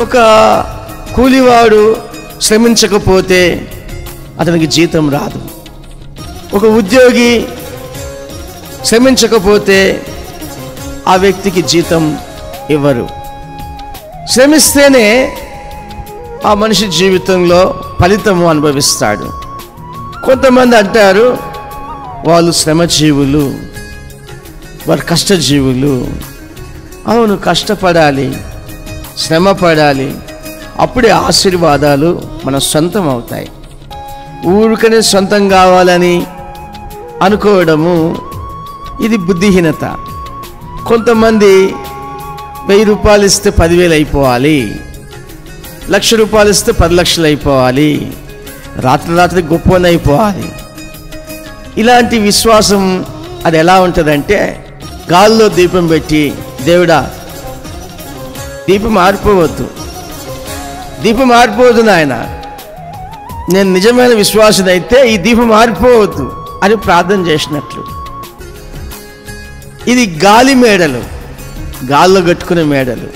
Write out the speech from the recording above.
ఒక కూలివాడు శ్రమించకపోతే అతనికి జీతం రాదు. ఒక ఉద్యోగి శ్రమించకపోతే ఆ వ్యక్తికి జీతం ఇవ్వరు. శ్రమిస్తేనే ఆ మనిషి జీవితంలో ఫలితము అనుభవిస్తాడు. కొంతమంది అంటారు వాళ్ళు శ్రమజీవులు, వారు కష్టజీవులు. అవును, కష్టపడాలి, శ్రమ పడాలి, అప్పుడే ఆశీర్వాదాలు మన సొంతం అవుతాయి. ఊరికనే సొంతం కావాలని అనుకోవడము ఇది బుద్ధిహీనత. కొంతమంది 1000 రూపాయలు ఇస్తే 10,000 అయిపోవాలి, 1,00,000 రూపాయలు ఇస్తే 10 లక్షలు అయిపోవాలి, రాత్రి గొప్పని అయిపోవాలి. ఇలాంటి విశ్వాసం అది ఎలా ఉంటుందంటే, గాల్లో దీపం పెట్టి, దేవుడా దీపం ఆరిపోవద్దు, దీపం ఆరిపోవద్దు నాయన, నేను నిజమైన విశ్వాసుని అయితే ఈ దీపం ఆరిపోవద్దు అని ప్రార్థన చేసినట్లు. ఇది గాలి మేడలు, గాల్లో కట్టుకునే మేడలు.